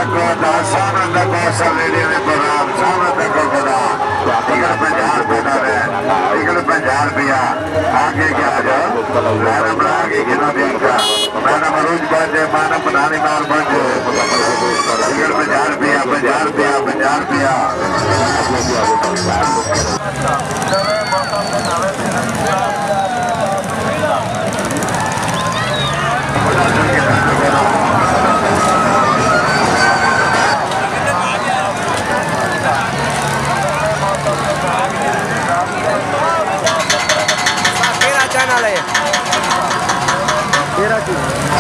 देखो सामने देखो सलेडी ने प्रोग्राम सामने देखो खुदा टिकट 50 रुपये का है टिकट 50 रुपया आगे क्या जाओ मैडम आगे कितना देगा मैडम अरूज बजे मैडम बनानी मार बजे टिकट 50 रुपया 50 रुपया 50 रुपया Gracias.